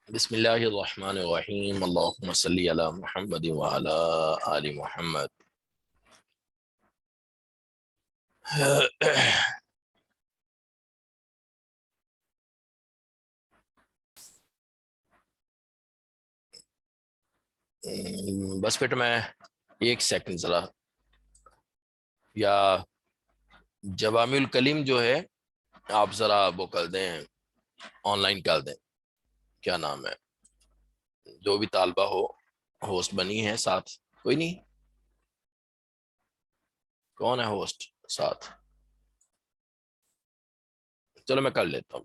بسم اللہ الرحمن الرحیم اللہم صلی علی محمد وعلی آل محمد۔ بس بیٹا میں ایک سیکنڈ ذرا، یا جوامع الکلم جو ہے آپ ذرا وہ کر دیں، آن لائن کر دیں، کیا نام ہے، جو بھی طالبہ ہو ہوسٹ بنی ہے ساتھ، کوئی نہیں، کون ہے ہوسٹ ساتھ؟ چلو میں کر لیتا ہوں۔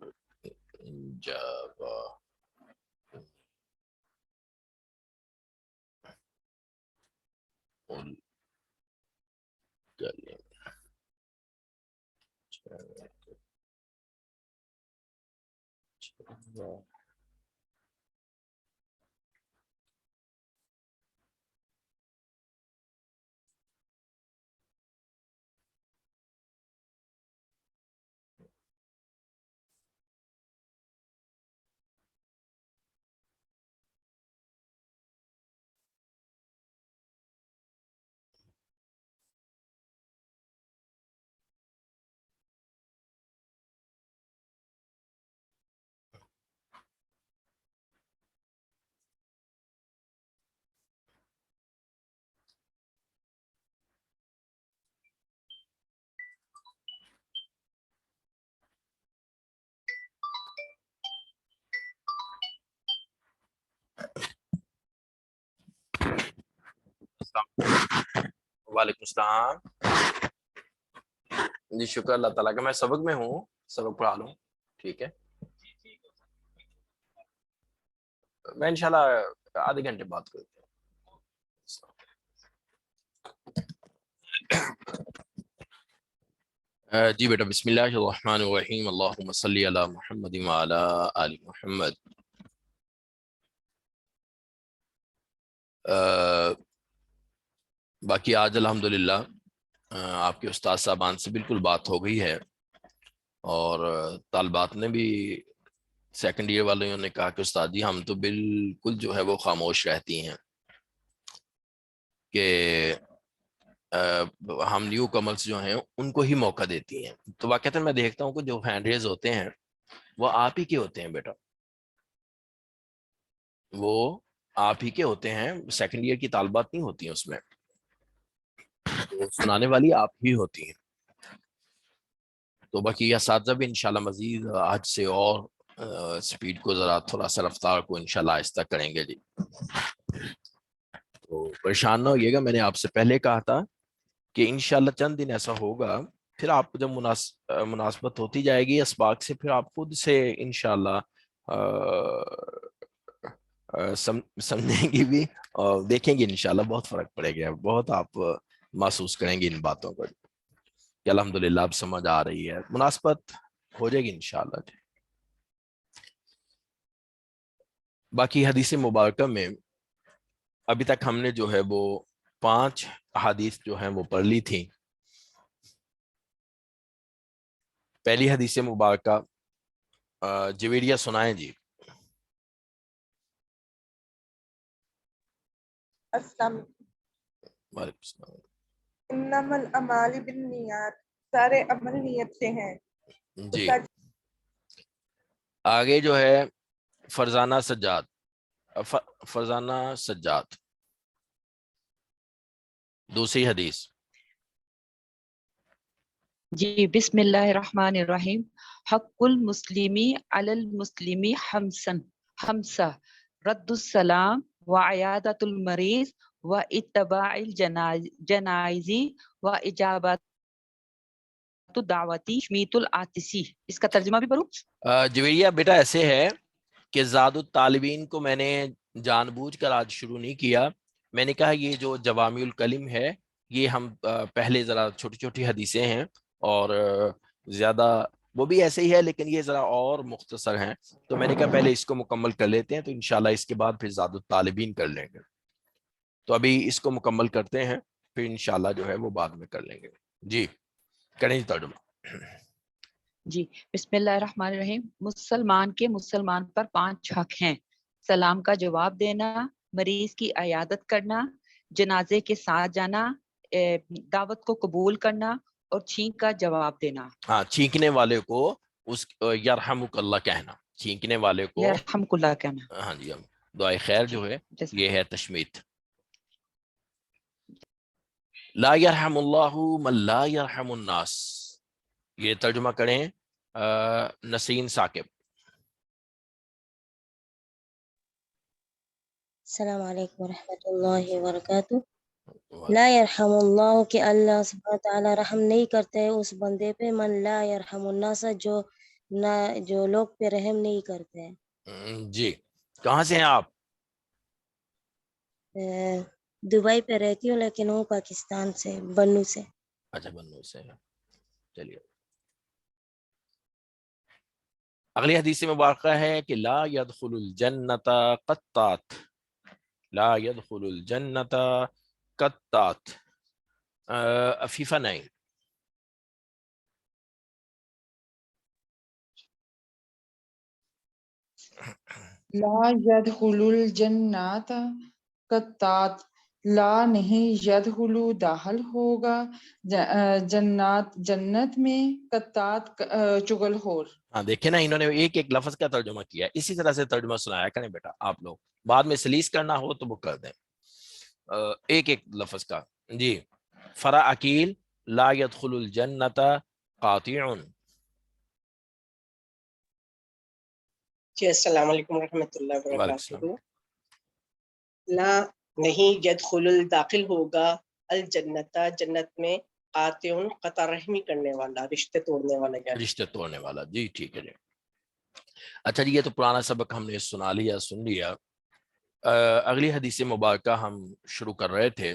وعلیکم السلام جی، شکر اللہ تعالیٰ کا، میں سبق میں ہوں، سبق پڑھا لوں، ٹھیک ہے، میں انشاءاللہ آدھے گھنٹے بات کرتا ہوں۔ جی بیٹا، بسم اللہ الرحمن الرحیم اللہم صلی علی محمد وعلی آل محمد۔ باقی آج الحمدللہ آپ کے استاد صاحبان سے بالکل بات ہو گئی ہے، اور طالبات نے بھی، سیکنڈ ایئر والوں نے کہا کہ استاد جی ہم تو بالکل جو ہے وہ خاموش رہتی ہیں کہ ہم نیو کمرز جو ہیں ان کو ہی موقع دیتی ہیں، تو واقعتاً میں دیکھتا ہوں کہ جو ہینڈ ریز ہوتے ہیں وہ آپ ہی کے ہوتے ہیں بیٹا، وہ آپ ہی کے ہوتے ہیں، سیکنڈ ایئر کی طالبات نہیں ہوتی ہیں، اس میں سنانے والی آپ ہی ہوتی ہیں۔ تو باقی اساتذہ بھی انشاءاللہ مزید آج سے اور سپیڈ کو ذرا تھوڑا سا رفتار کو انشاءاللہ آہستہ کریں گے جی، تو پریشان نہ ہوئیے گا، میں نے آپ سے پہلے کہا تھا کہ انشاءاللہ چند دن ایسا ہوگا، پھر آپ کو جب مناسبت ہوتی جائے گی اسباق سے، پھر آپ خود سے انشاءاللہ سمجھیں گی بھی اور دیکھیں گے، انشاءاللہ بہت فرق پڑے گا، بہت آپ محسوس کریں گے ان باتوں کو کہ الحمدللہ اب سمجھ آ رہی ہے، مناسبت ہو جائے گی انشاءاللہ۔ باقی حدیث مبارکہ میں ابھی تک ہم نے جو ہے وہ 5 احادیث جو ہیں وہ پڑھ لی تھی۔ پہلی حدیث مبارکہ جویریہ سنائیں جی۔ السلام وعلیکم السلام انما الاعمال بالنیات، سارے عمل نیت سے ہیں۔ جی۔ آگے جو ہے فرزانہ سجاد، فرزانہ سجاد دوسری حدیث۔ جی، بسم اللہ الرحمن الرحیم۔ حق المسلمی علی المسلمی خمسہ، رد السلام و عیادت المریض و اتباع الجنائز و اجابت الدعوتی شمیت العاطسی۔ اس کا ترجمہ بھی پڑھوں؟ جویریہ بیٹا ایسے ہے کہ زاد الطالبین کو میں نے جان بوجھ کر آج شروع نہیں کیا، میں نے کہا یہ جو جوامع الکلم ہے یہ ہم پہلے ذرا چھوٹی چھوٹی حدیثیں ہیں، اور زیادہ وہ بھی ایسے ہی ہے لیکن یہ ذرا اور مختصر ہیں، تو میں نے کہا پہلے اس کو مکمل کر لیتے ہیں، تو انشاءاللہ اس کے بعد پھر زاد الطالبین کر لیں گے، تو ابھی اس کو مکمل کرتے ہیں، پھر انشاءاللہ جو ہے وہ بعد میں کر لیں گے جی۔ کریں ترجمہ۔ جی، بسم اللہ الرحمن الرحیم۔ مسلمان کے مسلمان پر 5 حق ہیں: سلام کا جواب دینا، مریض کی عیادت کرنا، جنازے کے ساتھ جانا، دعوت کو قبول کرنا اور چھینک کا جواب دینا۔ ہاں، چھینکنے والے کو اس یرحمک اللہ کہنا، چھینکنے والے کو یرحمک اللہ کہنا۔ ہاں جی، دعائے خیر جی جو ہے جزاک یہ ہے تشمیت۔ لا یرحم اللہ من لا یرحم الناس، یہ ترجمہ کریں نسرین ثاقب۔ السلام علیکم ورحمۃ اللہ وبرکاتہ۔ لا یرحم اللہ کہ اللہ سبحانہ تعالیٰ رحم نہیں کرتے اس بندے پہ، من لا یرحم الناس جو لوگ پہ رحم نہیں کرتے۔ جی، کہاں سے ہیں آپ؟ دبئی پہ رہتی ہوں لیکن ہوں پاکستان سے، بنو سے۔ اچھا، بنو سے ہیں، چلیے۔ اگلی حدیث مبارکہ ہے کہ لا يدخل الجنت قطات، لا يدخل الجنت قطات، عفیفہ نہیں۔ لا يدخل الجنات قطات، لا نہیں، یدخل داخل ہوگا جنت میں، قطات چغل خور۔ ہاں دیکھیں نا، انہوں نے ایک ایک لفظ کا ترجمہ کیا، اسی طرح سے ترجمہ سنایا کریں بیٹا آپ لوگ، بعد میں سلیس کرنا ہو تو وہ کر دیں ایک ایک لفظ کا۔ جی، فرا عقیل لا يدخل الجنت قاطع۔ جی السلام علیکم ورحمۃ اللہ وعلیکم السلام۔ وبرکاتہ۔ لا نہیں، يدخل داخل ہوگا، الجنت جنت میں، قاطع قطع رحمی کرنے والا، رشتے توڑنے والا، یعنی رشتے توڑنے والا۔ جی ٹھیک ہے جی۔ اچھا جی، یہ تو پرانا سبق ہم نے سنا لیا، سن لیا۔ اگلی حدیث مبارکہ ہم شروع کر رہے تھے۔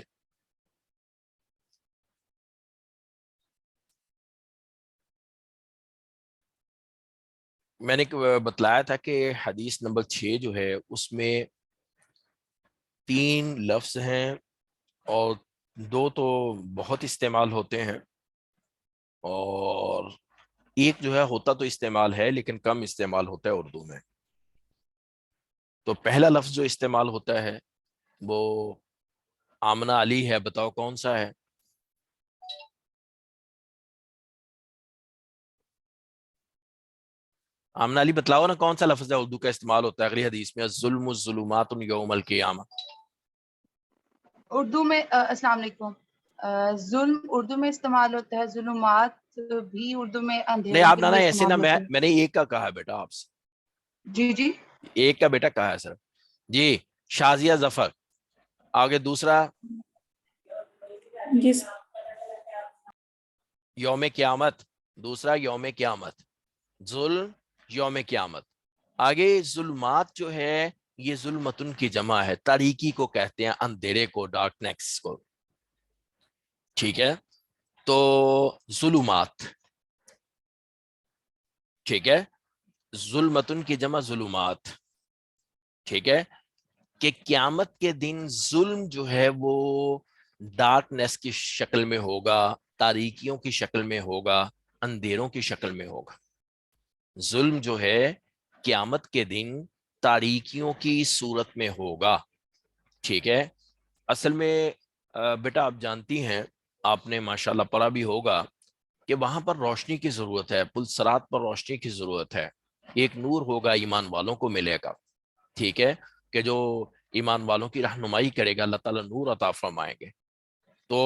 میں نے بتلایا تھا کہ حدیث نمبر 6 جو ہے اس میں 3 لفظ ہیں اور 2 تو بہت استعمال ہوتے ہیں، اور ایک جو ہے ہوتا تو استعمال ہے لیکن کم استعمال ہوتا ہے اردو میں۔ تو پہلا لفظ جو استعمال ہوتا ہے وہ آمنہ علی ہے، بتاؤ کون سا ہے؟ آمنہ علی بتلاؤ نا، کون سا لفظ ہے اردو کا استعمال ہوتا ہے اگلی حدیث میں؟ الظلم الظلمات یوم القیامہ۔ اردو میں السلام علیکم، ظلم اردو میں استعمال ہوتا ہے، ظلمات بھی اردو میں نہیں اندھیروں آپ کے نہ لیے ایسے نہ، استعمال ہوتا ہے۔ میں نے ایک کا کہا ہے بیٹا آپ سے، جی جی ایک کا بیٹا کہا ہے سر۔ جی، شازیہ ظفر، آگے دوسرا جی یوم قیامت، دوسرا یوم قیامت، ظلم یوم قیامت۔ آگے ظلمات جو ہے یہ ظلمتن کی جمع ہے، تاریکی کو کہتے ہیں، اندھیرے کو، ڈارکنیس کو، ٹھیک ہے؟ تو ظلمات، ٹھیک ہے، ظلمتن کی جمع ظلمات، ٹھیک ہے؟ کہ قیامت کے دن ظلم جو ہے وہ ڈارکنیس کی شکل میں ہوگا، تاریکیوں کی شکل میں ہوگا، اندھیروں کی شکل میں ہوگا۔ ظلم جو ہے قیامت کے دن تاریکیوں کی صورت میں ہوگا، ٹھیک ہے؟ اصل میں بیٹا آپ جانتی ہیں، آپ نے ماشاءاللہ پڑھا بھی ہوگا کہ وہاں پر روشنی کی ضرورت ہے، پل صراط پر روشنی کی ضرورت ہے، ایک نور ہوگا ایمان والوں کو ملے گا، ٹھیک ہے؟ کہ جو ایمان والوں کی رہنمائی کرے گا، اللہ تعالیٰ نور عطا فرمائیں گے۔ تو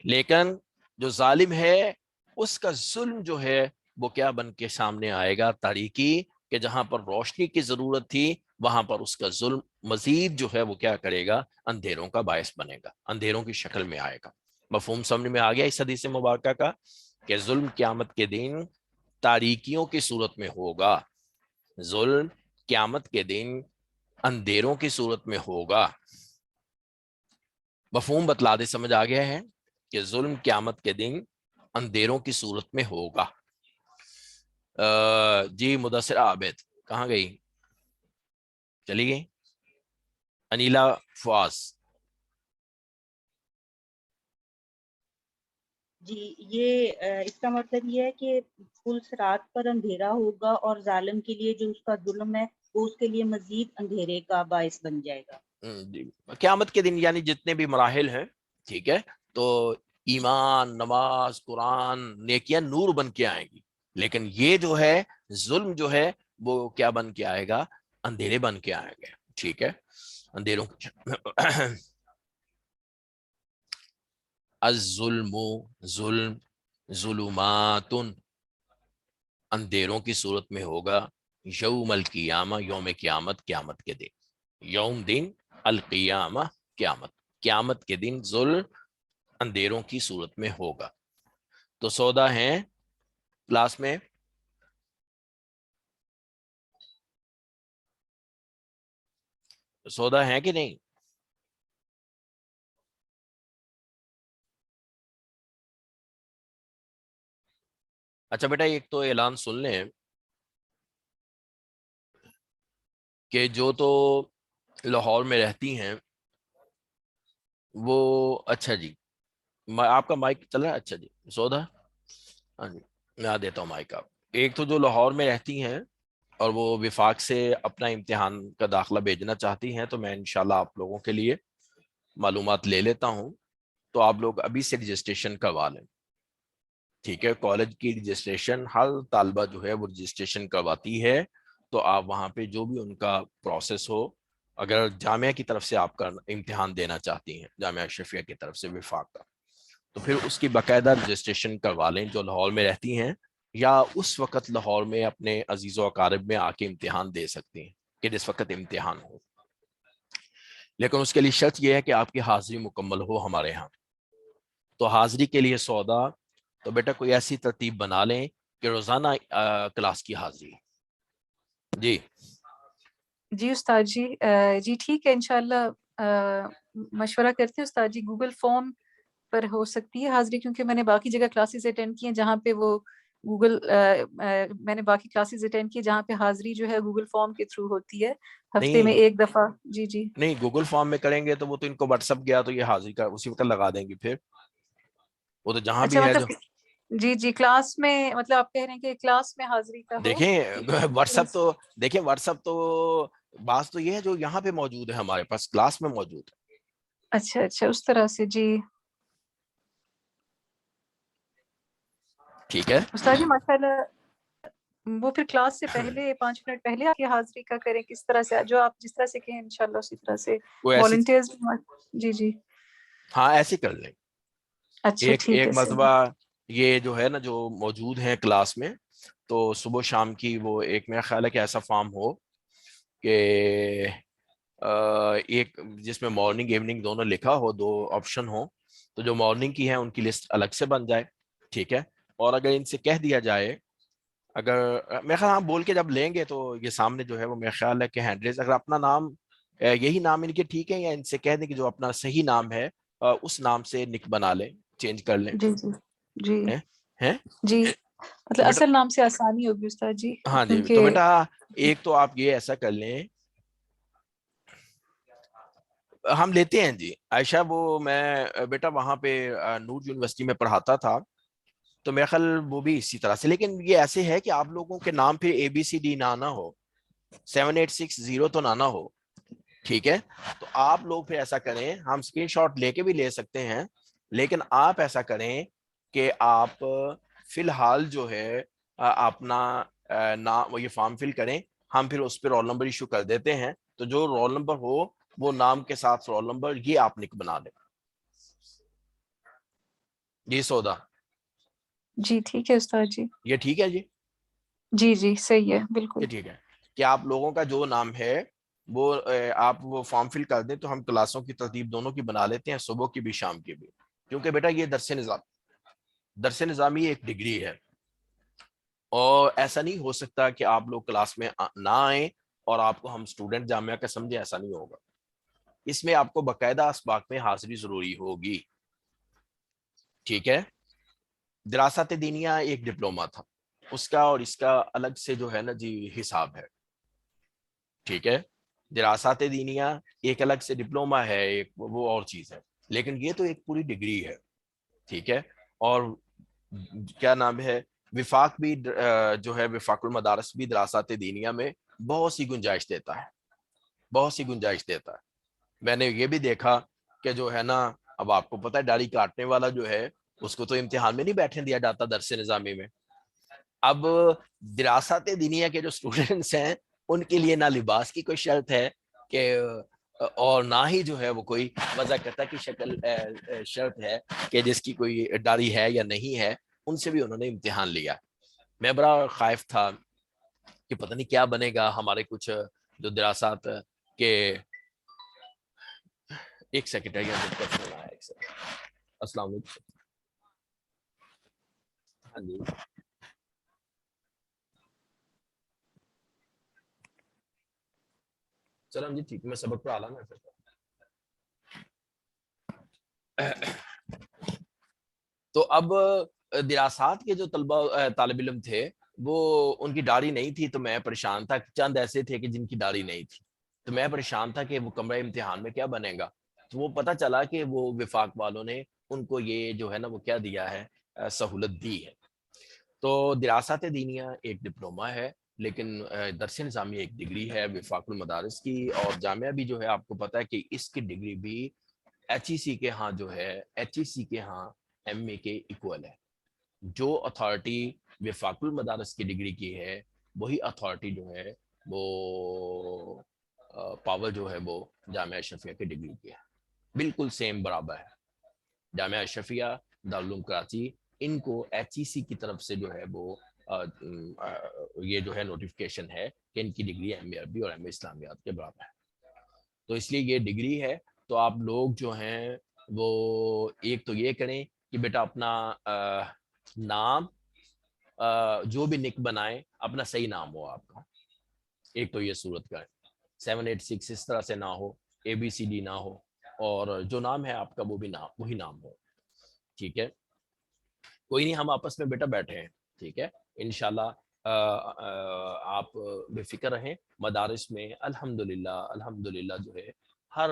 لیکن جو ظالم ہے اس کا ظلم جو ہے وہ کیا بن کے سامنے آئے گا؟ تاریکی، کہ جہاں پر روشنی کی ضرورت تھی وہاں پر اس کا ظلم مزید جو ہے وہ کیا کرے گا؟ اندھیروں کا باعث بنے گا، اندھیروں کی شکل میں آئے گا۔ مفہوم سمجھ میں آ گیا اس حدیث مبارکہ کا کہ ظلم قیامت کے دن تاریکیوں کی صورت میں ہوگا، ظلم قیامت کے دن اندھیروں کی صورت میں ہوگا۔ مفہوم بتلا دے، سمجھ آ گیا ہے کہ ظلم قیامت کے دن اندھیروں کی صورت میں ہوگا۔ جی مدثر عابد کہاں گئی؟ چلی گئی؟ انیلا فواز، جی یہ اس کا مطلب یہ ہے کہ پل صراط پر اندھیرا ہوگا اور ظالم کے لیے جو اس کا ظلم ہے وہ اس کے لیے مزید اندھیرے کا باعث بن جائے گا. جی قیامت کے دن یعنی جتنے بھی مراحل ہیں ٹھیک ہے تو ایمان نماز قرآن نیکیاں نور بن کے آئیں گی, لیکن یہ جو ہے ظلم جو ہے وہ کیا بن کے آئے گا, اندھیرے بن کے آئیں گے. ٹھیک ہے اندھیروں الظلم ظلم ظلمات اندھیروں کی صورت میں ہوگا, یوم القیامہ یوم قیامت قیامت کے دن, یوم دن القیامہ قیامت قیامت کے دن ظلم اندھیروں کی صورت میں ہوگا. تو سودا ہیں کلاس میں, سودا ہیں کہ نہیں؟ اچھا بیٹا ایک تو اعلان سن لیں کہ جو تو لاہور میں رہتی ہیں وہ, اچھا جی آپ کا مائک چل رہا ہے, اچھا جی سودا, ہاں جی میں دیتا ہوں مائک. آپ ایک تو جو لاہور میں رہتی ہیں اور وہ وفاق سے اپنا امتحان کا داخلہ بھیجنا چاہتی ہیں, تو میں انشاءاللہ آپ لوگوں کے لیے معلومات لے لیتا ہوں, تو آپ لوگ ابھی سے رجسٹریشن کروا لیں. ٹھیک ہے کالج کی رجسٹریشن ہر طالبہ جو ہے وہ رجسٹریشن کرواتی ہے, تو آپ وہاں پہ جو بھی ان کا پروسیس ہو, اگر جامعہ کی طرف سے آپ کا امتحان دینا چاہتی ہیں جامعہ اشرفیہ کی طرف سے وفاق کا, تو پھر اس کی باقاعدہ رجسٹریشن کروا لیں جو لاہور میں رہتی ہیں, یا اس وقت لاہور میں اپنے عزیز و اقارب میں آ کے امتحان دے سکتی ہیں کہ جس وقت امتحان ہو. لیکن اس کے لیے شرط یہ ہے کہ آپ کی حاضری مکمل ہو ہمارے ہاں. تو حاضری کے لیے سودا تو بیٹا کوئی ایسی ترتیب بنا لیں کہ روزانہ کلاس کی حاضری. جی جی استاد جی, جی ٹھیک ہے انشاءاللہ مشورہ کرتے ہیں استاد جی. گوگل فارم پر ہو سکتی ہے حاضری, کیونکہ میں نے باقی جگہ کلاسز اٹینڈ کی ہیں جہاں پہ وہ گوگل میں نے باقی کلاسز اٹینڈ کی جہاں پہ حاضری جو ہے گوگل فارم کے تھرو ہوتی ہے ہفتے میں نہیں ایک دفعہ. جی جی نہیں گوگل فارم میں کریں گے تو وہ تو ان کو واٹس ایپ گیا تو یہ حاضری کا اسی وقت لگا دیں گے, پھر وہ تو جہاں اچھا بھی ہے جو مطلب جی جی کلاس میں, مطلب آپ کہہ رہے ہیں کہ کلاس میں حاضری کا ہو. دیکھیں واٹس ایپ تو دیکھیں واٹس ایپ تو بات تو یہ ہے جو یہاں پہ موجود ہے ہمارے پاس کلاس میں موجود ہے. اچھا اچھا اس طرح سے. جی ٹھیک ہے استاد جی ماشاءاللہ, وہ پھر کلاس سے پہلے 5 منٹ پہلے آپ کی حاضری کا کریں, کس طرح سے جو آپ جس طرح سے کہیں انشاءاللہ اسی طرح سے کوئی ایسی والنٹیئرز. جی جی ہاں ایسے کر لیں. اچھا ٹھیک ایک ہے مرتبہ صحیح. یہ جو ہے نا جو موجود ہیں کلاس میں, تو صبح شام کی وہ ایک میرا خیال ہے کہ ایسا فارم ہو کہ ایک جس میں مارننگ ایوننگ دونوں لکھا ہو, 2 آپشن ہو, تو جو مارننگ کی ہے ان کی لسٹ الگ سے بن جائے. ٹھیک ہے, اور اگر ان سے کہہ دیا جائے, اگر میرے خیال ہم بول کے جب لیں گے تو یہ سامنے جو ہے وہ میرا خیال ہے کہ ہینڈریز اگر اپنا نام یہی نام ان کے ٹھیک ہے, یا ان سے کہہ دیں کہ جو اپنا صحیح نام ہے اس نام سے نک بنا لیں, چینج کر لیں. جی جی جی ہیں جی تو مطلب بیٹا اصل نام سے آسانی ہوگی استاد جی, ہاں جی تو کیونکہ بیٹا ایک تو آپ یہ ایسا کر لیں, ہم لیتے ہیں جی عائشہ, وہ میں بیٹا وہاں پہ نور یونیورسٹی میں پڑھاتا تھا, تو میرا خیال وہ بھی اسی طرح سے, لیکن یہ ایسے ہے کہ آپ لوگوں کے نام پھر ABCD نہ ہو, 7860 تو نہ ہو. ٹھیک ہے, تو آپ لوگ پھر ایسا کریں, ہم اسکرین شاٹ لے کے بھی لے سکتے ہیں, لیکن آپ ایسا کریں کہ آپ فی الحال جو ہے اپنا نام یہ فارم فل کریں, ہم پھر اس پہ رول نمبر ایشو کر دیتے ہیں, تو جو رول نمبر ہو وہ نام کے ساتھ رول نمبر یہ آپ نک بنا لیں. جی سودا جی ٹھیک ہے استاد جی. یہ ٹھیک ہے جی, جی جی صحیح ہے بالکل. یہ ٹھیک ہے کہ آپ لوگوں کا جو نام ہے وہ آپ وہ فارم فل کر دیں, تو ہم کلاسوں کی ترتیب دونوں کی بنا لیتے ہیں, صبح کی بھی شام کی بھی, کیونکہ بیٹا یہ درس نظامی ایک ڈگری ہے, اور ایسا نہیں ہو سکتا کہ آپ لوگ کلاس میں نہ آئیں اور آپ کو ہم اسٹوڈنٹ جامعہ کا سمجھے, ایسا نہیں ہوگا. اس میں آپ کو باقاعدہ اسباق میں حاضری ضروری ہوگی. ٹھیک ہے, دراست دینیہ ایک ڈپلوما تھا, اس کا اور اس کا الگ سے جو ہے نا جی حساب ہے. ٹھیک ہے, دراست دینیہ ایک الگ سے ڈپلوما ہے, ایک وہ اور چیز ہے, لیکن یہ تو ایک پوری ڈگری ہے. ٹھیک ہے, اور کیا نام ہے وفاق بھی جو ہے وفاق المدارس بھی دراست دینیہ میں بہت سی گنجائش دیتا ہے، بہت سی گنجائش دیتا ہے. میں نے یہ بھی دیکھا کہ جو ہے نا، اب آپ کو پتہ ہے داڑھی کاٹنے والا جو ہے اس کو تو امتحان میں نہیں بیٹھنے دیا جاتا درس نظامی میں. اب دراست دینیہ کے جو سٹوڈنٹس ہیں ان کے لیے نہ لباس کی کوئی شرط ہے کہ اور نہ ہی جو ہے وہ کوئی وضاقتہ کی شکل شرط ہے کہ جس کی کوئی داڑھی ہے یا نہیں ہے. ان سے بھی انہوں نے امتحان لیا. میں بڑا خائف تھا کہ پتہ نہیں کیا بنے گا. ہمارے کچھ جو دراسات کے ایک سیکنڈ ہے، السلام علیکم. ہاں جی چلو جی ٹھیک، میں سبق پڑھا لانا پھر. تو اب دراسات کے جو طالب علم تھے وہ ان کی داڑھی نہیں تھی، تو میں پریشان تھا. چند ایسے تھے کہ جن کی داڑھی نہیں تھی، تو میں پریشان تھا کہ وہ کمرہ امتحان میں کیا بنے گا. تو وہ پتہ چلا کہ وہ وفاق والوں نے ان کو یہ جو ہے نا وہ کیا دیا ہے، سہولت دی ہے. تو دراسات دینیہ ایک ڈپلومہ ہے، لیکن درس نظامی ایک ڈگری ہے وفاق المدارس کی. اور جامعہ بھی جو ہے آپ کو پتہ ہے کہ اس کی ڈگری بھی ایچ ای سی کے ہاں جو ہے، ایچ ای سی کے ہاں ایم اے کے ایکول ہے. جو اتھارٹی وفاق المدارس کی ڈگری کی ہے وہی اتھارٹی جو ہے وہ پاور جو ہے وہ جامعہ اشرفیہ کی ڈگری کی ہے. بالکل سیم برابر ہے. جامعہ اشرفیہ، دارالعلوم کراچی، ان کو ایچ ای سی کی طرف سے جو ہے وہ یہ جو ہے نوٹیفکیشن ہے کہ ان کی ڈگری ایم اے عربی اور ایم اے اسلامیات کے برابر ہے. تو اس لیے یہ ڈگری ہے. تو آپ لوگ جو ہیں وہ ایک تو یہ کریں کہ بیٹا اپنا نام جو بھی نک بنائیں اپنا صحیح نام ہو آپ کا. ایک تو یہ صورت کا ہے، 786 اس طرح سے نہ ہو، ABCD نہ ہو، اور جو نام ہے آپ کا وہ بھی نام وہی نام ہو. ٹھیک ہے، کوئی نہیں، ہم آپس میں بیٹا بیٹھے ہیں. ٹھیک ہے، انشاءاللہ آپ بے فکر رہیں. مدارس میں الحمدللہ جو ہے ہر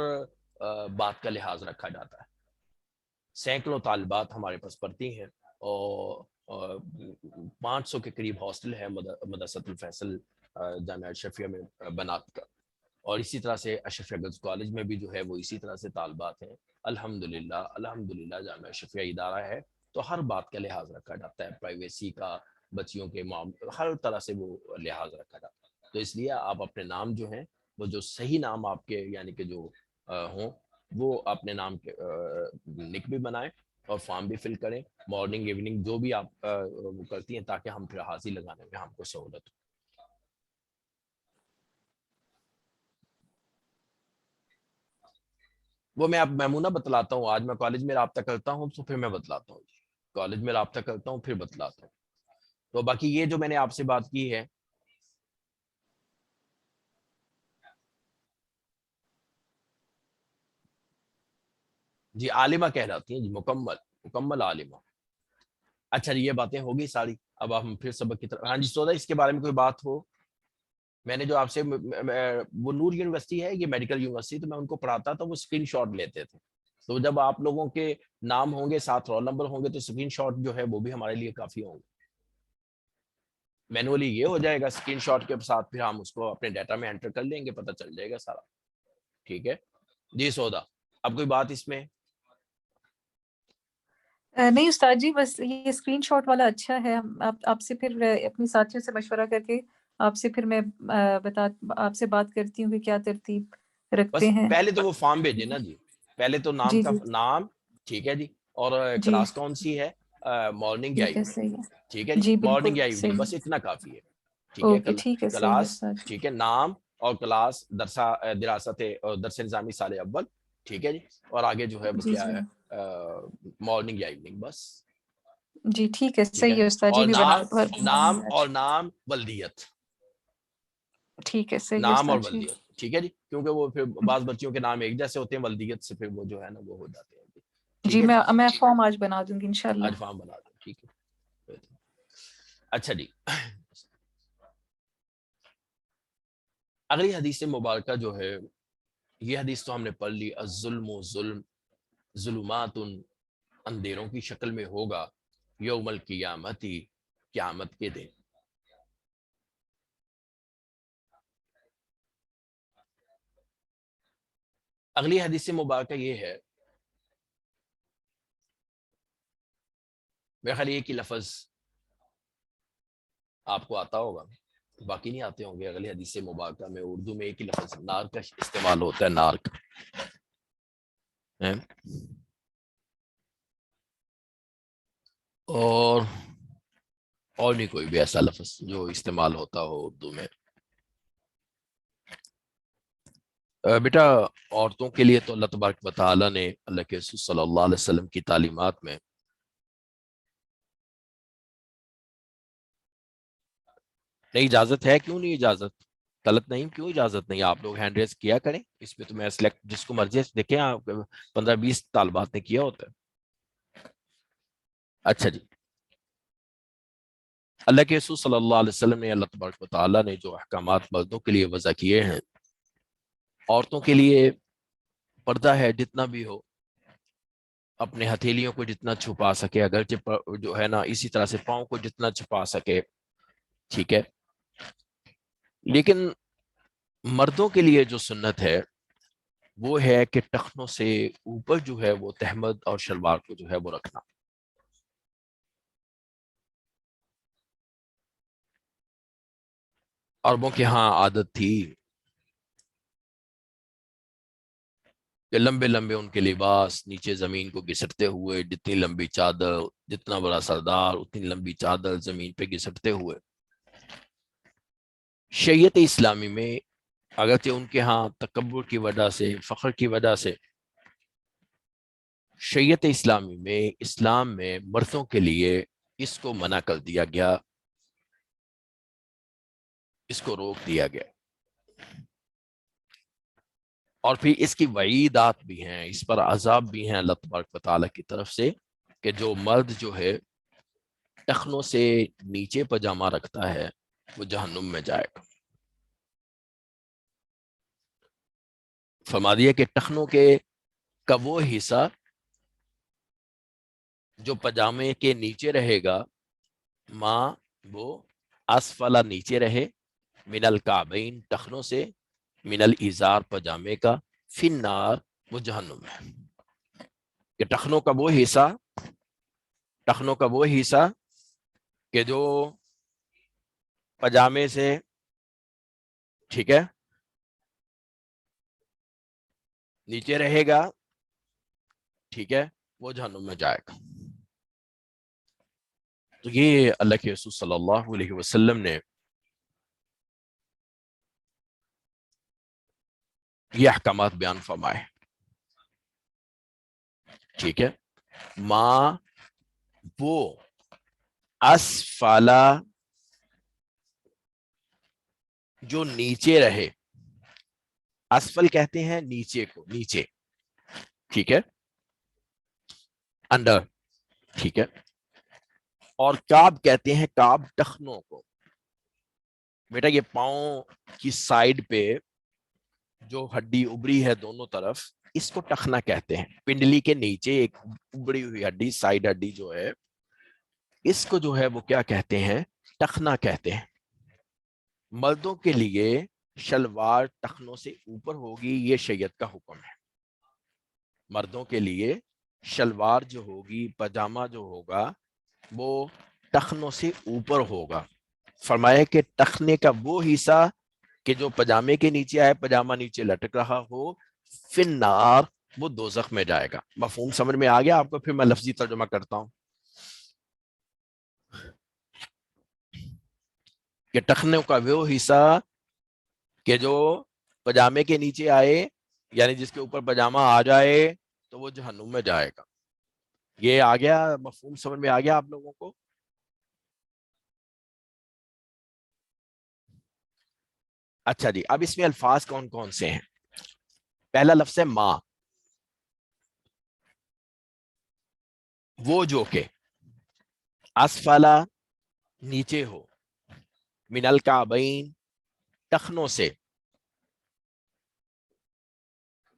بات کا لحاظ رکھا جاتا ہے. سینکڑوں طالبات ہمارے پاس پڑھتی ہیں، اور 500 کے قریب ہاسٹل ہے مدرسۃ الفیصل جامعہ اشرفیہ میں بنات کا. اور اسی طرح سے اشرفیہ گرلز کالج میں بھی جو ہے وہ اسی طرح سے طالبات ہیں. الحمدللہ جامعہ اشرفیہ ادارہ ہے تو ہر بات کا لحاظ رکھا جاتا ہے، پرائیویسی کا، بچیوں کے ہر طرح سے وہ لحاظ رکھا جاتا ہے. تو اس لیے آپ اپنے نام جو ہیں وہ جو صحیح نام آپ کے یعنی کہ جو ہوں وہ اپنے نام کے نک بھی بنائیں اور فارم بھی فل کریں. مارننگ ایوننگ جو بھی آپ وہ کرتی ہیں تاکہ ہم پھر حاضری لگانے میں ہم کو سہولت ہو. وہ میں اب میمونہ بتلاتا ہوں. آج میں کالج میں رابطہ کرتا ہوں تو پھر میں بتلاتا ہوں. کالج میں رابطہ کرتا ہوں پھر بتلاتا ہوں. تو باقی یہ جو میں نے آپ سے بات کی ہے، جی عالمہ کہلاتی ہیں جی، مکمل عالمہ. اچھا جی، یہ باتیں ہوگی ساری. اب ہم پھر سبق کی طرف. ہاں جی سودا، اس کے بارے میں کوئی بات ہو؟ میں نے جو آپ سے وہ نور یونیورسٹی ہے، یہ میڈیکل یونیورسٹی، تو میں ان کو پڑھاتا تھا، وہ اسکرین شاٹ لیتے تھے. تو جب آپ لوگوں کے نام ہوں گے، ساتھ رول نمبر ہوں گے، تو اسکرین شاٹ جو ہے وہ بھی ہمارے لیے کافی ہوں گے. مینولی یہ ہو جائے گا، اسکرین شاٹ کے ساتھ پھر ہم اس کو اپنے ڈیٹا میں انٹر کر لیں گے، پتہ چل جائے گا سارا. ٹھیک ہے جی سودا، اب کوئی بات اس میں؟ نہیں استاد جی، بس یہ اسکرین شاٹ والا اچھا ہے. آپ سے پھر اپنی ساتھیوں سے مشورہ کر کے آپ سے پھر میں آپ سے بات کرتی ہوں کہ کیا ترتیب بس رکھتے ہیں. پہلے تو وہ فارم بھیجے نا جی، پہلے تو نام جی کا جی نام. ٹھیک ہے جی، اور جی کلاس کون سی ہے، مارننگ یا ٹھیک ہے، ایوننگ. صحیح ہے. ٹھیک ہے جی، جی مارننگ یا بالکل ایوننگ، صحیح. بس اتنا کافی ہے. ٹھیک ہے، اوکے ٹھیک ہے، صحیح ہے کلاس. استاد جی. ٹھیک ہے، نام اور کلاس دراست درس نظامی سال اول. ٹھیک ہے جی، اور آگے جو ہے وہ جی کیا جی ہے، مارننگ یا ایوننگ بس. جی ٹھیک ہے، ٹھیک صحیح ہے، ہے استاد جی. اور بھی نام ولدیت. ٹھیک ہے، صحیح ہے نام اور استاد جی. ولدیت. ٹھیک ہے جی، کیونکہ وہ پھر بعض بچیوں کے نام ایک جیسے ہوتے ہیں، ولدیت سے پھر وہ جو ہے نا وہ ہو جاتے ہیں. ٹھیک جی ہے، میں فارم آج بنا دوں گی انشاءاللہ. آج فارم بنا دیں. ٹھیک ہے، اچھا جی. اگلی حدیث مبارکہ جو ہے، یہ حدیث تو ہم نے پڑھ لی. الظلم ظلمات، اندھیروں کی شکل میں ہوگا، یوم القیامت، قیامت کے دن. اگلی حدیث مبارکہ یہ ہے، میرے خیال ایک ہی لفظ آپ کو آتا ہوگا، باقی نہیں آتے ہوں گے۔ اگلی حدیث مبارکہ میں اردو میں ایک ہی لفظ نار کا استعمال ہوتا ہے، نارک۔ اور نہیں کوئی بھی ایسا لفظ جو استعمال ہوتا ہو اردو میں۔ بیٹا عورتوں کے لیے تو اللہ تبارک و تعالیٰ نے اللہ کے رسول صلی اللہ علیہ وسلم کی تعلیمات میں نہیں اجازت ہے، کیوں نہیں اجازت؟ غلط نہیں، کیوں اجازت نہیں؟ آپ لوگ ہینڈ ریز کیا کریں، اس میں تو میں سلیکٹ جس کو مرضی دیکھیں، آپ 15-20 طالبات نے کیا ہوتا ہے۔ اچھا جی، اللہ کے رسول صلی اللہ علیہ وسلم نے، اللہ تبارک و تعالیٰ نے جو احکامات مردوں کے لیے وضع کیے ہیں، عورتوں کے لیے پردہ ہے جتنا بھی ہو، اپنے ہتھیلیوں کو جتنا چھپا سکے، اگرچہ جو ہے نا اسی طرح سے پاؤں کو جتنا چھپا سکے، ٹھیک ہے۔ لیکن مردوں کے لیے جو سنت ہے وہ ہے کہ ٹخنوں سے اوپر جو ہے وہ تہمد اور شلوار کو جو ہے وہ رکھنا۔ عربوں کے ہاں عادت تھی کہ لمبے لمبے ان کے لباس نیچے زمین کو گھسٹتے ہوئے، جتنی لمبی چادر، جتنا بڑا سردار اتنی لمبی چادر زمین پہ گھسٹتے ہوئے۔ شریعت اسلامی میں اگرچہ ان کے ہاں تکبر کی وجہ سے، فخر کی وجہ سے، شریعت اسلامی میں، اسلام میں مردوں کے لیے اس کو منع کر دیا گیا، اس کو روک دیا گیا۔ اور پھر اس کی وعیدات بھی ہیں، اس پر عذاب بھی ہیں اللہ تبارک و تعالیٰ کی طرف سے، کہ جو مرد جو ہے ٹخنوں سے نیچے پاجامہ رکھتا ہے وہ جہنم میں جائے گا۔ فرما دیا کہ ٹخنوں کے کا وہ حصہ جو پاجامے کے نیچے رہے گا، ماں وہ اسفلا نیچے رہے، من الکعبین ٹخنوں سے، من الازار پاجامے کا، فی النار وہ جہنم ہے۔ کہ ٹخنوں کا وہ حصہ کہ جو پاجامے سے، ٹھیک ہے، نیچے رہے گا، ٹھیک ہے، وہ جہنم میں جائے گا۔ تو یہ اللہ کے رسول صلی اللہ علیہ وسلم نے یہ احکامات بیان فرمائے، ٹھیک ہے۔ ماں وہ اسفلا جو نیچے رہے، اسفل کہتے ہیں نیچے کو، نیچے، ٹھیک ہے، انڈر، ٹھیک ہے۔ اور کعب کہتے ہیں، کعب ٹخنوں کو۔ بیٹا یہ پاؤں کی سائیڈ پہ جو ہڈی ابری ہے دونوں طرف، اس کو ٹخنا کہتے ہیں۔ پنڈلی کے نیچے ایک ابری ہوئی ہڈی، سائیڈ ہڈی جو ہے، اس کو جو ہے وہ کیا کہتے ہیں؟ ٹخنا کہتے ہیں۔ مردوں کے لیے شلوار ٹخنوں سے اوپر ہوگی، یہ شریعت کا حکم ہے۔ مردوں کے لیے شلوار جو ہوگی، پاجامہ جو ہوگا، وہ ٹخنوں سے اوپر ہوگا۔ فرمایا کہ ٹخنے کا وہ حصہ کہ جو پاجامے کے نیچے آئے، پاجامہ نیچے لٹک رہا ہو، فی النار وہ دوزخ میں جائے گا۔ مفہوم سمجھ میں آ گیا آپ کو؟ پھر میں لفظی ترجمہ کرتا ہوں کہ ٹخنوں کا وہ حصہ کہ جو پاجامے کے نیچے آئے، یعنی جس کے اوپر پاجامہ آ جائے تو وہ جہنم میں جائے گا۔ یہ آ گیا؟ مفہوم سمجھ میں آ گیا آپ لوگوں کو؟ اچھا جی، اب اس میں الفاظ کون کون سے ہیں؟ پہلا لفظ ہے ماں، وہ جو کہ اسفلا نیچے ہو، من الکعبین ٹخنوں سے،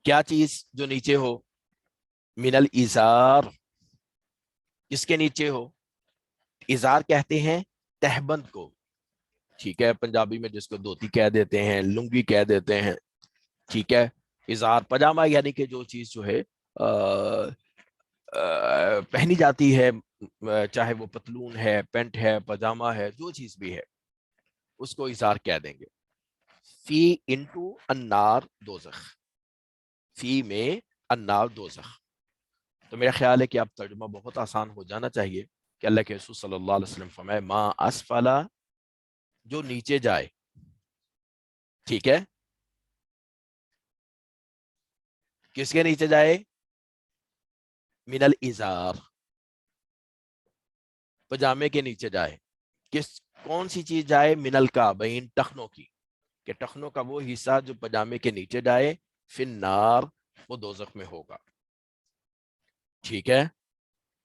کیا چیز جو نیچے ہو؟ من الازار، کس کے نیچے ہو؟ ازار کہتے ہیں تہبند کو، ٹھیک ہے، پنجابی میں جس کو دھوتی کہہ دیتے ہیں، لنگی کہہ دیتے ہیں، ٹھیک ہے، اظہار پجامہ یعنی کہ جو چیز جو ہے پہنی جاتی ہے، چاہے وہ پتلون ہے، پینٹ ہے، پجامہ ہے، جو چیز بھی ہے اس کو اظہار کہہ دیں گے. فی انٹو النار دوزخ، فی میں النار دوزخ. تو میرا خیال ہے کہ اب ترجمہ بہت آسان ہو جانا چاہیے کہ اللہ کے رسول صلی اللہ علیہ وسلم فرمائے ما اسفلا، جو نیچے جائے. ٹھیک ہے، کس کے نیچے جائے؟ من الازار، پجامے کے نیچے جائے. کون سی چیز جائے؟ من الکعبین، ٹخنوں کی، کہ ٹخنوں کا وہ حصہ جو پجامے کے نیچے جائے، فی النار، وہ دوزخ میں ہوگا. ٹھیک ہے.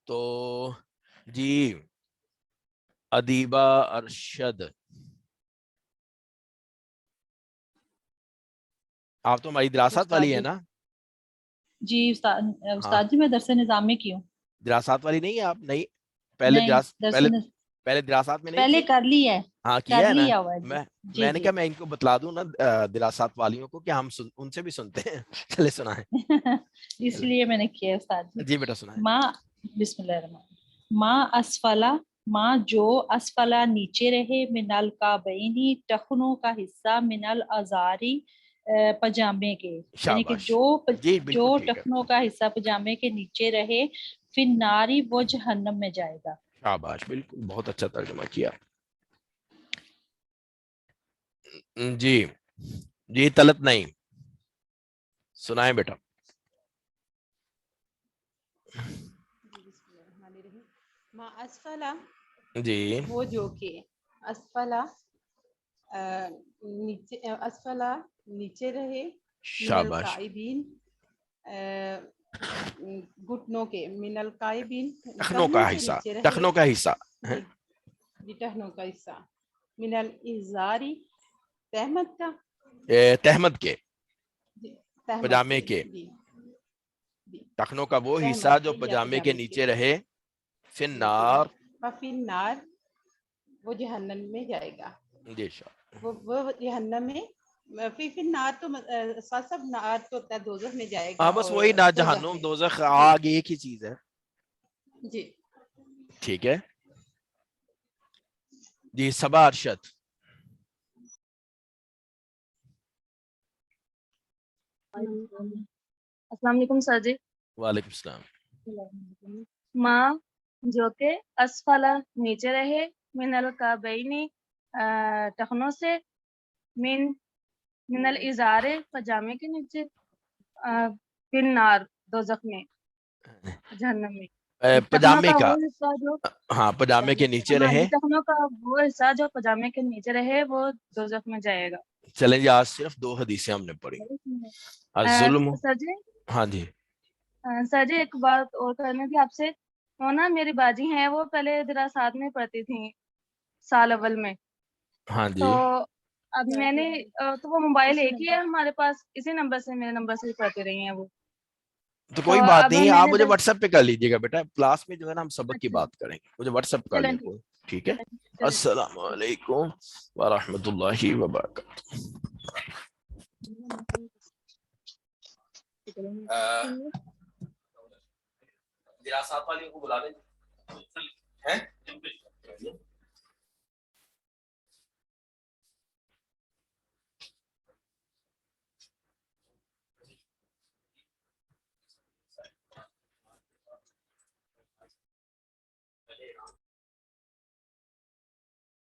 تو جی ادیبہ ارشد، آپ تو ہماری دراست والی ہے نا؟ جی استاد، ہاں، استاد جی میں درس نظامی کی ہوں. دراست والی نہیں ہے آپ؟ نہیں، پہلے نہیں، پہلے دراست میں نہیں پہلے تھی؟ کر لی ہے، ہاں کر کیا ہے نا. لیا ہوا ہے جی. جی میں نے جی کہا میں ان کو بتلا دوں نا دراست والیوں کو کہ ہم ان سے بھی سنتے ہیں. چلے سنائیں. اس لیے میں نے کیا ہے استاد جی. جی بیٹا سنائیں. ماں، بسم اللہ الرحمن الرحیم. ماں اسفلا، ماں جو اسفلا نیچے رہے، من الکعبینی ٹخنوں کا حصہ، من الازاری پجامے کے، یعنی کہ شاباش، جو جی بالکل جو ٹھیک ہے. ٹخنوں کا حصہ پجامے کے نیچے رہے، پھر ناری وہ جہنم میں جائے گا. شاباش، بالکل بہت اچھا ترجمہ کیا. جی جی طلت نہیں، سنائیں بیٹا. ما اسفلا، جی وہ جو کہ اسفلا نیچے، اسفلا نیچے رہے، من شاباش، القائبین گھٹنوں کے، من القائبین ٹخنوں ٹخنوں کا سے حصہ، نیچے رہے. ٹخنوں کا حصہ. جی جی ٹخنوں کا حصہ. من الازاری، تہمت کا، تہمد کے، جی تہمت پجامے کے، کے، جی جی ٹخنوں کا وہ حصہ تہمت جو کے یا پجامے کے پجامے کے، نیچے رہے، فی جی النار. ففی النار، وہ جہنم میں جائے گا. جی وہ جہنم میں، فی النار تو سب نار تو ہوتا ہے، دوزخ میں جائے گا. ہاں بس اور وہی نا، دوزخ جہنم میں، دوزخ جی آگ ایک ہی چیز ہے. جی ٹھیک ہے. جی صبا ارشد. السلام علیکم سر جی. وعلیکم السلام. ماں جو کہ اسفلا نیچے رہے، من الکعبینی ٹخنوں سے، من الازارے پجامے کے نیچے، فی النار دوزخ میں، جہنم میں. ٹخنوں پجامے کا کا، وہ حصہ جو، ہاں پجامے کے نیچے ہاں رہے. جی، ٹخنوں کا وہ حصہ جو پجامے کے نیچے رہے وہ دوزخ میں جائے گا. چلیں جی، آج صرف 2 حدیثیں ہم نے پڑھی. الظلم. سر جی، ہاں جی. سر جی ایک بات اور کرنی تھی آپ سے. وہ نا میری باجی ہیں، وہ پہلے دراسات میں پڑھتی تھیں سال اول میں. ہاں تو جی، اب میں نے تو وہ موبائل ایک ہی ہے ہمارے پاس، اسی نمبر سے، میرے نمبر سے ہی پڑھتی رہی ہیں وہ. تو تو کوئی بات اب نہیں، میں آپ نے مجھے واٹس ایپ پہ کر لیجیے گا بیٹا. کلاس میں جو ہے نا ہم سبق کی اچھا، بات کریں گے، مجھے واٹس ایپ کر چلیں لیں ٹھیک، کوئی. ٹھیک ہے. چلیں السلام علیکم ورحمۃ اللہ وبرکاتہ. دراصات والیوں کو بلا دیں.